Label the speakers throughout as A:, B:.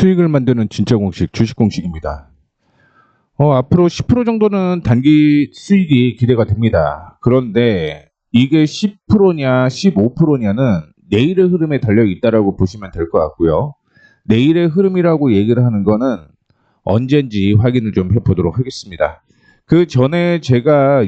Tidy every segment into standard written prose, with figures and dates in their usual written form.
A: 수익을 만드는 진짜 공식, 주식 공식입니다. 앞으로 10% 정도는 단기 수익이 기대가 됩니다. 그런데 이게 10%냐 15%냐는 내일의 흐름에 달려 있다라고 보시면 될 것 같고요. 내일의 흐름이라고 얘기를 하는 거는 언젠지 확인을 좀 해보도록 하겠습니다. 그 전에 제가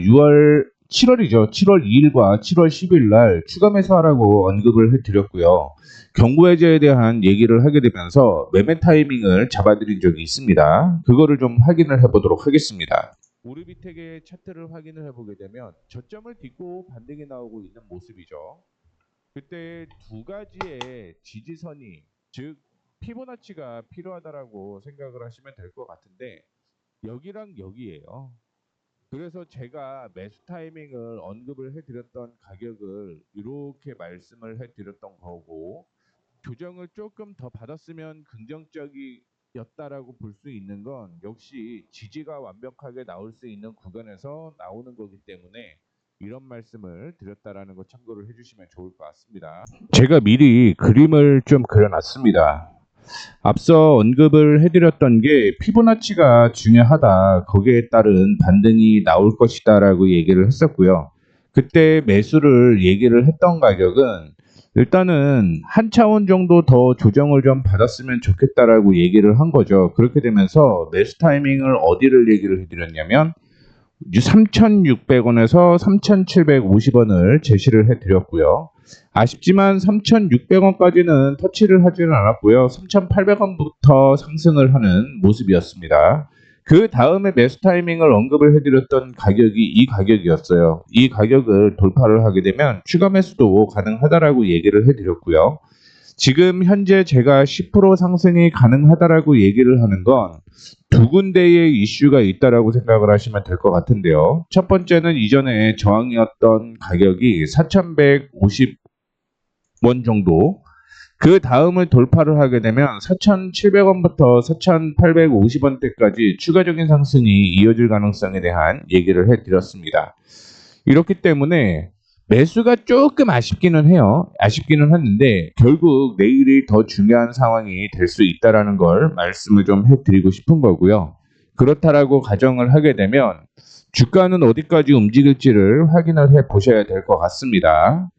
A: 7월이죠. 7월 2일과 7월 10일 날 추가 매수하라고 언급을 해드렸고요. 경고 해제에 대한 얘기를 하게 되면서 매매 타이밍을 잡아드린 적이 있습니다. 그거를 좀 확인을 해보도록 하겠습니다. 오르비텍의 차트를 확인을 해보게 되면 저점을 딛고 반등이 나오고 있는 모습이죠. 그때 두 가지의 지지선이, 즉 피보나치가 필요하다라고 생각을 하시면 될 것 같은데, 여기랑 여기예요. 그래서 제가 매수 타이밍을 언급을 해드렸던 가격을 이렇게 말씀을 해드렸던 거고, 조정을 조금 더 받았으면 긍정적이었다라고 볼 수 있는 건 역시 지지가 완벽하게 나올 수 있는 구간에서 나오는 거기 때문에 이런 말씀을 드렸다라는 거 참고를 해주시면 좋을 것 같습니다. 제가 미리 그림을 좀 그려놨습니다. 앞서 언급을 해드렸던 게 피보나치가 중요하다, 거기에 따른 반등이 나올 것이다 라고 얘기를 했었고요. 그때 매수를 얘기를 했던 가격은 일단은 한 차원 정도 더 조정을 좀 받았으면 좋겠다라고 얘기를 한 거죠. 그렇게 되면서 매수 타이밍을 어디를 얘기를 해드렸냐면 3,600원에서 3,750원을 제시를 해드렸고요. 아쉽지만 3,600원까지는 터치를 하지는 않았고요. 3,800원부터 상승을 하는 모습이었습니다. 그 다음에 매수 타이밍을 언급을 해드렸던 가격이 이 가격이었어요. 이 가격을 돌파를 하게 되면 추가 매수도 가능하다라고 얘기를 해드렸고요. 지금 현재 제가 10% 상승이 가능하다라고 얘기를 하는 건 두 군데의 이슈가 있다라고 생각을 하시면 될 것 같은데요. 첫 번째는 이전에 저항이었던 가격이 4,150원 정도, 그 다음을 돌파를 하게 되면 4,700원부터 4,850원대까지 추가적인 상승이 이어질 가능성에 대한 얘기를 해드렸습니다. 이렇기 때문에 매수가 조금 아쉽기는 해요. 아쉽기는 했는데 결국 내일이 더 중요한 상황이 될 수 있다라는 걸 말씀을 좀 해드리고 싶은 거고요. 그렇다라고 가정을 하게 되면 주가는 어디까지 움직일지를 확인을 해 보셔야 될 것 같습니다.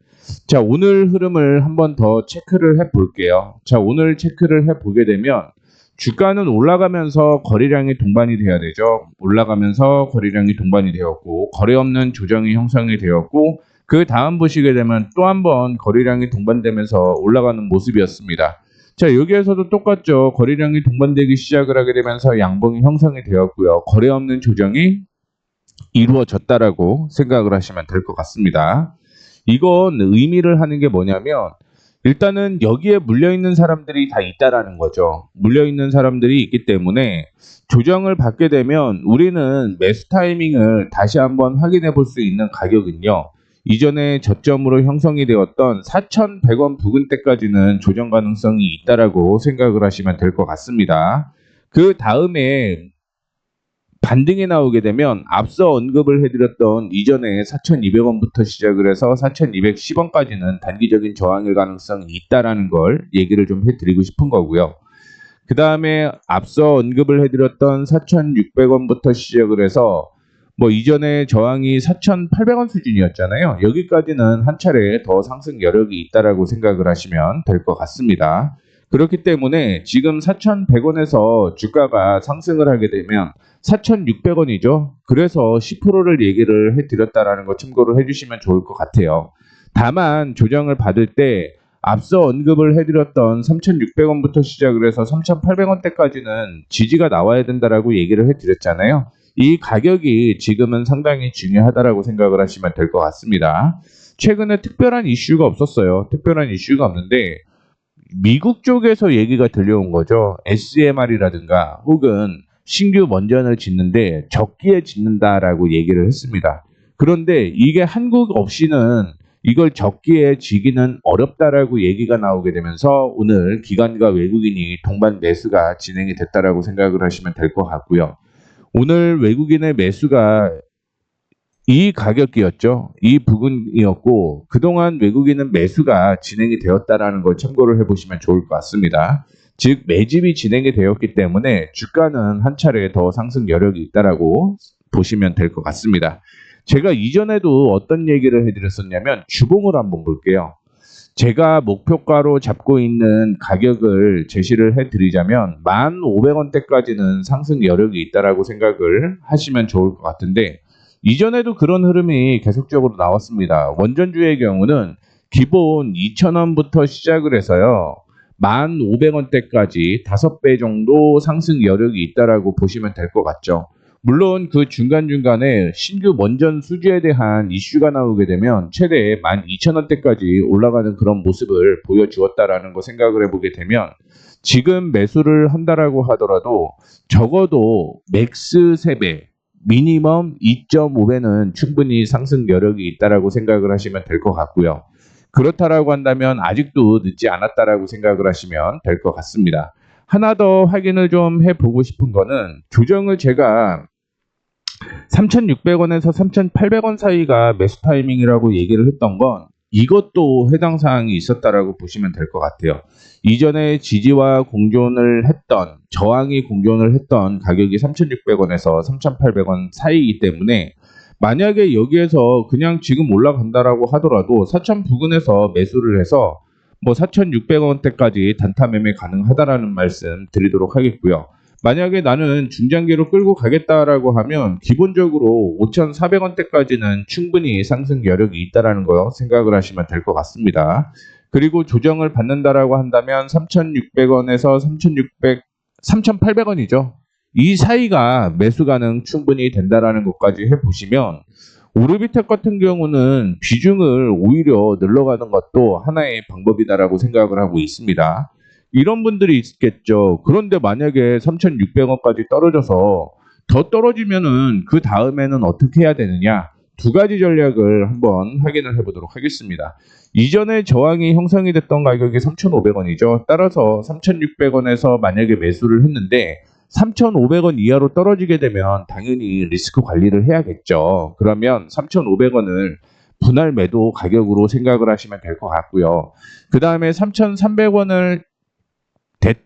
A: 자, 오늘 흐름을 한번 더 체크를 해 볼게요. 자, 오늘 체크를 해 보게 되면 주가는 올라가면서 거래량이 동반이 돼야 되죠. 올라가면서 거래량이 동반이 되었고, 거래 없는 조정이 형성이 되었고, 그 다음 보시게 되면 또 한 번 거래량이 동반되면서 올라가는 모습이었습니다. 자, 여기에서도 똑같죠. 거래량이 동반되기 시작을 하게 되면서 양봉이 형성이 되었고요. 거래 없는 조정이 이루어졌다라고 생각을 하시면 될 것 같습니다. 이건 의미를 하는 게 뭐냐면 일단은 여기에 물려있는 사람들이 다 있다라는 거죠. 물려있는 사람들이 있기 때문에 조정을 받게 되면 우리는 매수 타이밍을 다시 한번 확인해 볼 수 있는 가격은요, 이전에 저점으로 형성이 되었던 4,100원 부근대까지는 조정 가능성이 있다라고 생각을 하시면 될 것 같습니다. 그 다음에 반등이 나오게 되면 앞서 언급을 해드렸던 이전에 4,200원부터 시작을 해서 4,210원까지는 단기적인 저항일 가능성이 있다라는 걸 얘기를 좀 해드리고 싶은 거고요. 그 다음에 앞서 언급을 해드렸던 4,600원부터 시작을 해서 이전에 저항이 4,800원 수준이었잖아요. 여기까지는 한 차례 더 상승 여력이 있다라고 생각을 하시면 될 것 같습니다. 그렇기 때문에 지금 4,100원에서 주가가 상승을 하게 되면 4,600원이죠. 그래서 10%를 얘기를 해드렸다라는 거 참고를 해주시면 좋을 것 같아요. 다만 조정을 받을 때 앞서 언급을 해드렸던 3,600원부터 시작을 해서 3,800원대까지는 지지가 나와야 된다라고 얘기를 해드렸잖아요. 이 가격이 지금은 상당히 중요하다라고 생각을 하시면 될 것 같습니다. 최근에 특별한 이슈가 없었어요. 특별한 이슈가 없는데 미국 쪽에서 얘기가 들려온 거죠. SMR이라든가 혹은 신규 원전을 짓는데 적기에 짓는다라고 얘기를 했습니다. 그런데 이게 한국 없이는 이걸 적기에 지기는 어렵다라고 얘기가 나오게 되면서 오늘 기관과 외국인이 동반 매수가 진행이 됐다라고 생각을 하시면 될 것 같고요. 오늘 외국인의 매수가 이 가격이었죠. 이 부분이었고 그동안 외국인은 매수가 진행이 되었다라는 걸 참고를 해보시면 좋을 것 같습니다. 즉 매집이 진행이 되었기 때문에 주가는 한 차례 더 상승 여력이 있다라고 보시면 될 것 같습니다. 제가 이전에도 어떤 얘기를 해드렸었냐면 주봉을 한번 볼게요. 제가 목표가로 잡고 있는 가격을 제시를 해드리자면 1,500원대까지는 상승 여력이 있다라고 생각을 하시면 좋을 것 같은데, 이전에도 그런 흐름이 계속적으로 나왔습니다. 원전주의 경우는 기본 2,000원부터 시작을 해서요, 1,500원대까지 5배 정도 상승 여력이 있다라고 보시면 될 것 같죠. 물론 그 중간중간에 신규 원전 수주에 대한 이슈가 나오게 되면 최대 12,000원대까지 올라가는 그런 모습을 보여주었다라는 거 생각을 해보게 되면, 지금 매수를 한다라고 하더라도 적어도 맥스 3배, 미니멈 2.5배는 충분히 상승 여력이 있다라고 생각을 하시면 될 것 같고요. 그렇다라고 한다면 아직도 늦지 않았다라고 생각을 하시면 될 것 같습니다. 하나 더 확인을 좀 해보고 싶은 거는, 조정을 제가 3,600원에서 3,800원 사이가 매수 타이밍이라고 얘기를 했던 건 이것도 해당 사항이 있었다라고 보시면 될 것 같아요. 이전에 지지와 공존을 했던, 저항이 공존을 했던 가격이 3,600원에서 3,800원 사이이기 때문에, 만약에 여기에서 그냥 지금 올라간다라고 하더라도 4,000 부근에서 매수를 해서 뭐 4,600원대까지 단타 매매 가능하다라는 말씀 드리도록 하겠고요. 만약에 나는 중장기로 끌고 가겠다라고 하면 기본적으로 5,400원대까지는 충분히 상승 여력이 있다라는 거 생각을 하시면 될 것 같습니다. 그리고 조정을 받는다라고 한다면 3,600원에서 3,800원이죠. 이 사이가 매수 가능 충분히 된다라는 것까지 해보시면, 오르비텍 같은 경우는 비중을 오히려 늘려가는 것도 하나의 방법이다라고 생각을 하고 있습니다. 이런 분들이 있겠죠. 그런데 만약에 3,600원까지 떨어져서 더 떨어지면은 그 다음에는 어떻게 해야 되느냐? 두 가지 전략을 한번 확인을 해보도록 하겠습니다. 이전에 저항이 형성이 됐던 가격이 3,500원이죠. 따라서 3,600원에서 만약에 매수를 했는데 3,500원 이하로 떨어지게 되면 당연히 리스크 관리를 해야겠죠. 그러면 3,500원을 분할 매도 가격으로 생각을 하시면 될 것 같고요. 그 다음에 3,300원을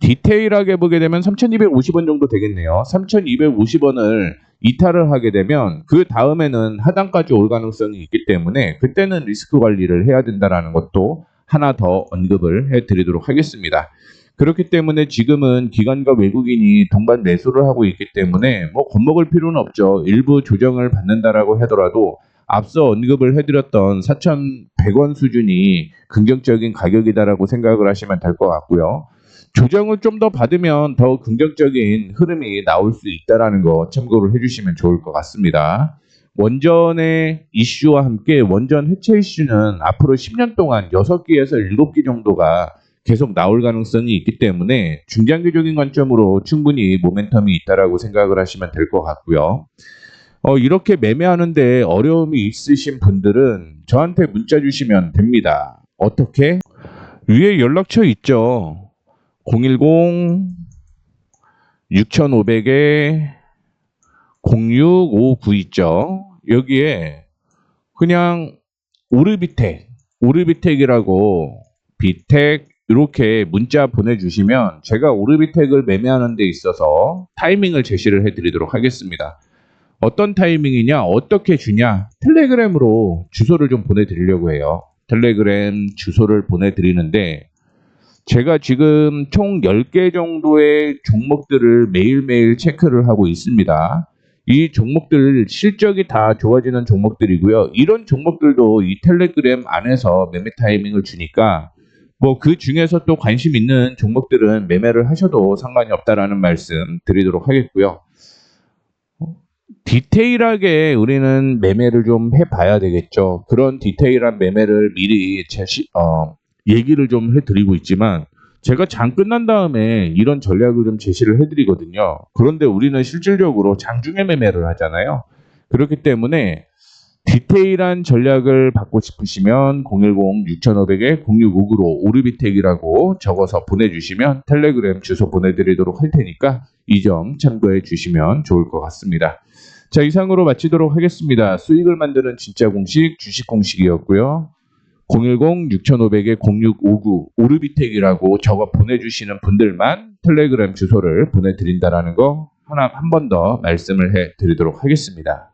A: 디테일하게 보게 되면 3,250원 정도 되겠네요. 3,250원을 이탈을 하게 되면 그 다음에는 하단까지 올 가능성이 있기 때문에 그때는 리스크 관리를 해야 된다는 것도 하나 더 언급을 해드리도록 하겠습니다. 그렇기 때문에 지금은 기관과 외국인이 동반 매수를 하고 있기 때문에 뭐 겁먹을 필요는 없죠. 일부 조정을 받는다라고 하더라도 앞서 언급을 해드렸던 4,100원 수준이 긍정적인 가격이다라고 생각을 하시면 될 것 같고요. 조정을 좀 더 받으면 더 긍정적인 흐름이 나올 수 있다라는 거 참고를 해주시면 좋을 것 같습니다. 원전의 이슈와 함께 원전 해체 이슈는 앞으로 10년 동안 6기에서 7기 정도가 계속 나올 가능성이 있기 때문에 중장기적인 관점으로 충분히 모멘텀이 있다라고 생각을 하시면 될 것 같고요. 이렇게 매매하는데 어려움이 있으신 분들은 저한테 문자 주시면 됩니다. 어떻게? 위에 연락처 있죠. 010-6500-0659 있죠. 여기에 그냥 오르비텍이라고 비텍 이렇게 문자 보내주시면 제가 오르비텍을 매매하는 데 있어서 타이밍을 제시를 해드리도록 하겠습니다. 어떤 타이밍이냐, 어떻게 주냐, 텔레그램으로 주소를 좀 보내드리려고 해요. 텔레그램 주소를 보내드리는데, 제가 지금 총 10개 정도의 종목들을 매일매일 체크를 하고 있습니다. 이 종목들 실적이 다 좋아지는 종목들이고요. 이런 종목들도 이 텔레그램 안에서 매매 타이밍을 주니까 뭐 그 중에서 또 관심 있는 종목들은 매매를 하셔도 상관이 없다라는 말씀 드리도록 하겠고요. 디테일하게 우리는 매매를 좀 해봐야 되겠죠. 그런 디테일한 매매를 미리 얘기를 좀 해드리고 있지만, 제가 장 끝난 다음에 이런 전략을 좀 제시를 해드리거든요. 그런데 우리는 실질적으로 장중에 매매를 하잖아요. 그렇기 때문에 디테일한 전략을 받고 싶으시면 010-6500-0659로 오르비텍이라고 적어서 보내주시면 텔레그램 주소 보내드리도록 할 테니까 이 점 참고해 주시면 좋을 것 같습니다. 자, 이상으로 마치도록 하겠습니다. 수익을 만드는 진짜 공식, 주식 공식이었고요. 010-6500-0659 오르비텍이라고 적어 보내주시는 분들만 텔레그램 주소를 보내드린다라는 거 한 번 더 말씀을 해드리도록 하겠습니다.